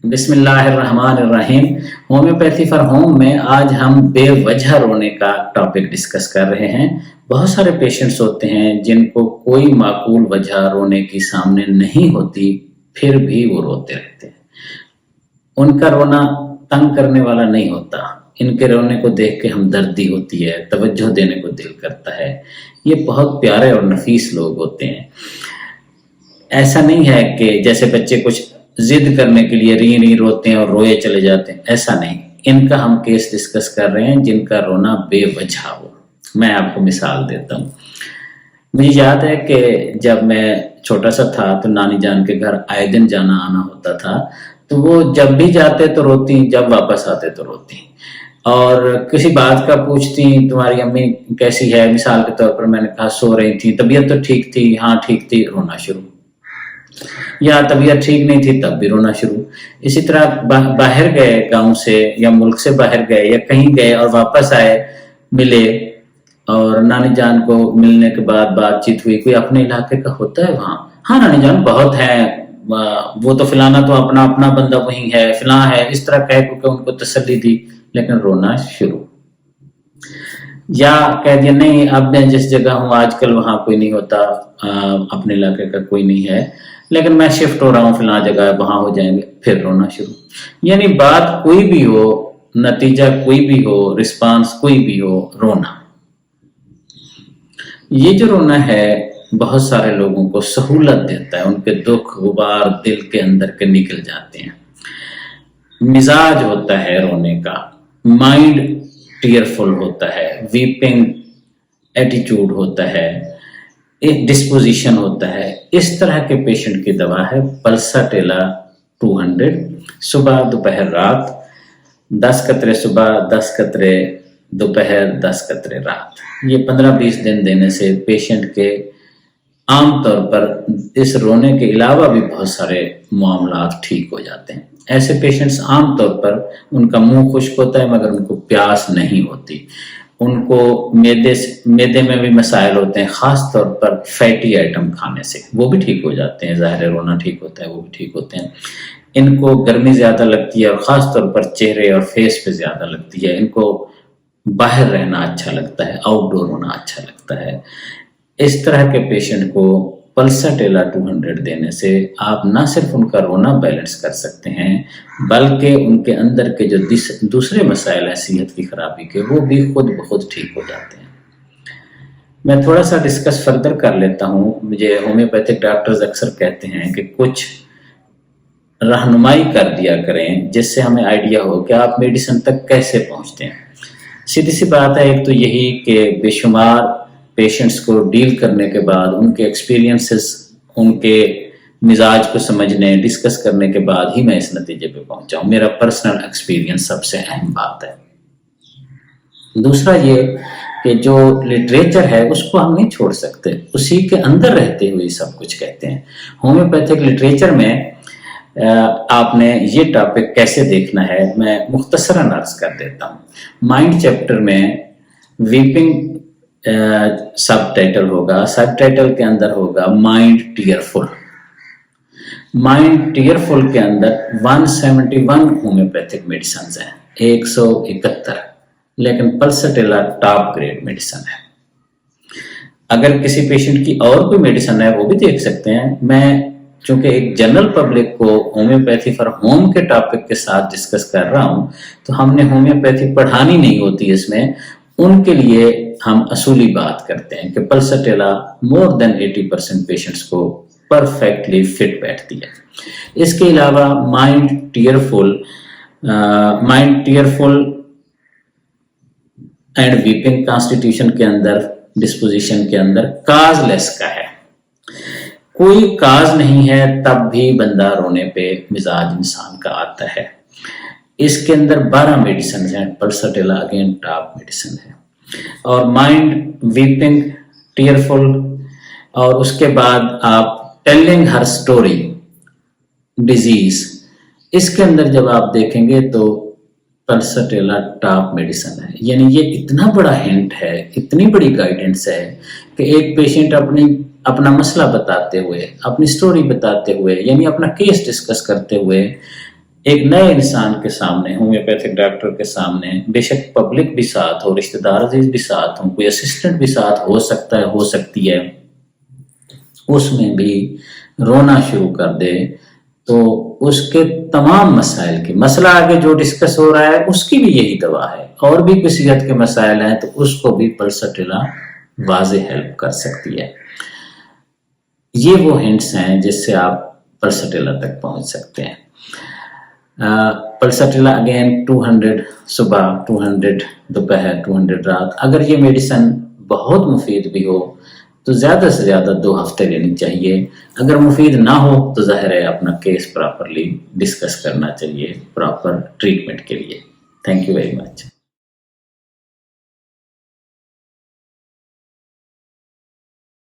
बिस्मिल्लाहिर्रहमानिर्रहीम। Homeopathy for home में आज हम बेवजह रोने का टॉपिक डिस्कस कर रहे हैं। बहुत सारे पेशेंट्स होते हैं जिनको कोई माकूल वजह रोने की सामने नहीं होती, फिर भी वो रोते रहते हैं। उनका रोना तंग करने वाला नहीं होता। इनके रोने को देख के हमदर्दी होती है, तवज्जो देने को दिल करता है। ये बहुत प्यारे और नफीस लोग होते हैं। ऐसा नहीं है कि जैसे बच्चे कुछ जिद करने के लिए री री रोते हैं और रोए चले जाते हैं, ऐसा नहीं। इनका हम केस डिस्कस कर रहे हैं जिनका रोना बेवजह हो। मैं आपको मिसाल देता हूँ। मुझे याद है कि जब मैं छोटा सा था तो नानी जान के घर आए दिन जाना आना होता था, तो वो जब भी जाते तो रोती, जब वापस आते तो रोती। और किसी बात का पूछती, तुम्हारी अम्मी कैसी है, मिसाल के तौर पर मैंने कहा सो रही थी, तबीयत तो ठीक थी, हाँ ठीक थी, रोना शुरू। या तबीयत ठीक नहीं थी तब भी रोना शुरू। इसी तरह बाहर गए गांव से या मुल्क से बाहर गए या कहीं गए और वापस आए, मिले और नानी जान को मिलने के बाद बातचीत हुई, कोई अपने इलाके का होता है वहाँ, हाँ नानी जान बहुत है, वो तो फिलाना तो अपना अपना बंदा वही है, फिलां है, इस तरह कह के उनको तसल्ली दी, लेकिन रोना शुरू। या कह दिया नहीं, अब मैं जिस जगह हूँ आजकल वहां कोई नहीं होता, अपने इलाके का कोई नहीं है, लेकिन मैं शिफ्ट हो रहा हूँ फिलहाल जगह, वहां हो जाएंगे, फिर रोना शुरू। यानी बात कोई भी हो, नतीजा कोई भी हो, रिस्पांस कोई भी हो, रोना। ये जो रोना है बहुत सारे लोगों को सहूलत देता है, उनके दुख गुबार दिल के अंदर के निकल जाते हैं। मिजाज होता है रोने का, माइंड टीयरफुल होता है, वीपिंग एटीट्यूड होता है, एक डिस्पोजिशन होता है। इस तरह के पेशेंट की दवा है पल्साटेला 200। सुबह दोपहर रात 10 कतरे सुबह, 10 कतरे दोपहर, 10 कतरे रात। ये 15-20 दिन देने से पेशेंट के आमतौर पर इस रोने के अलावा भी बहुत सारे मामलात ठीक हो जाते हैं। ऐसे पेशेंट्स आमतौर पर उनका मुंह खुश्क होता है मगर उनको प्यास नहीं होती, उनको मैदे में भी मसाइल होते हैं, खास तौर पर फैटी आइटम खाने से, वो भी ठीक हो जाते हैं। ज़ाहिर रोना ठीक होता है, वो भी ठीक होते हैं। इनको गर्मी ज़्यादा लगती है और ख़ास तौर पर चेहरे और फेस पे ज़्यादा लगती है। इनको बाहर रहना अच्छा लगता है, आउटडोर होना अच्छा लगता है। इस तरह के पेशेंट को पल्साटेला 200 देने से आप ना सिर्फ उनका रोना बैलेंस कर सकते हैं, बल्कि उनके अंदर के जो दूसरे मसाइल हैं सेहत की खराबी के, वो भी खुद ब खुद ठीक हो जाते हैं। मैं थोड़ा सा डिस्कस फर्दर कर लेता हूँ। मुझे होम्योपैथिक डॉक्टर्स अक्सर कहते हैं कि कुछ रहनुमाई कर दिया करें जिससे हमें आइडिया हो कि आप मेडिसिन तक कैसे पहुँचते हैं। सीधी सी बात है, एक तो यही कि बेशुमार पेशेंट्स को डील करने के बाद, उनके एक्सपीरियंसेस, उनके मिजाज को समझने, डिस्कस करने के बाद ही मैं इस नतीजे पे पहुंचा हूं। मेरा पर्सनल एक्सपीरियंस सबसे अहम बात है। दूसरा ये कि जो लिटरेचर है उसको हम नहीं छोड़ सकते, उसी के अंदर रहते हुए सब कुछ कहते हैं। होम्योपैथिक लिटरेचर में आपने ये टॉपिक कैसे देखना है मैं मुख्तसरन अर्ज कर देता हूँ। माइंड चैप्टर में वीपिंग सब टाइटल होगा, सब टाइटल के अंदर होगा माइंड टीयरफुल। माइंड टीयरफुल के अंदर 171 होम्योपैथिक मेडिसिन है, 171, लेकिन पल्साटेला टॉप ग्रेड मेडिसिन है। अगर किसी पेशेंट की और कोई मेडिसिन है वो भी देख सकते हैं। मैं चूंकि एक जनरल पब्लिक को होम्योपैथी फॉर होम के टॉपिक के साथ डिस्कस कर रहा हूं, तो हमने होम्योपैथी पढ़ानी नहीं होती इसमें। उनके लिए हम असूली बात करते हैं कि पल्साटेला मोर देन 80% पेशेंट्स को परफेक्टली फिट बैठती है। इसके अलावा mind tearful and weeping constitution के अंदर, डिस्पोजिशन के अंदर काजलेस का है। कोई काज नहीं है तब भी बंदा रोने पे मिजाज इंसान का आता है। इसके अंदर 12 मेडिसिन हैं। पल्साटेला अगेन टॉप मेडिसिन है। और माइंड वीपिंग टीयरफुल, और उसके बाद आप टेलिंग हर स्टोरी डिजीज, इसके अंदर जब आप देखेंगे तो पल्साटेला टॉप मेडिसिन है। यानी ये इतना बड़ा हिंट है, इतनी बड़ी गाइडेंस है कि एक पेशेंट अपना मसला बताते हुए, अपनी स्टोरी बताते हुए, यानी अपना केस डिस्कस करते हुए ایک نئے انسان کے سامنے ہومیوپیتھک ڈاکٹر کے سامنے بے شک پبلک بھی ساتھ ہو، رشتہ دار عزیز بھی ساتھ ہوں، کوئی اسسٹنٹ بھی ساتھ ہو سکتا ہے، ہو سکتی ہے، اس میں بھی رونا شروع کر دے تو اس کے تمام مسائل کی مسئلہ آگے جو ڈسکس ہو رہا ہے اس کی بھی یہی دوا ہے، اور بھی کوئی صحت کے مسائل ہیں تو اس کو بھی پلسٹیلا واضح ہیلپ کر سکتی ہے۔ یہ وہ ہنٹس ہیں جس سے آپ پلسٹیلا تک پہنچ سکتے ہیں۔ پلسٹیلا اگین 200 صبح، 200 دوپہر، 200 رات۔ اگر یہ میڈیسن بہت مفید بھی ہو تو زیادہ سے زیادہ 2 ہفتے لینی چاہیے، اگر مفید نہ ہو تو ظاہر ہے اپنا کیس پراپرلی ڈسکس کرنا چاہیے پراپر ٹریٹمنٹ کے لیے۔ Thank you very much.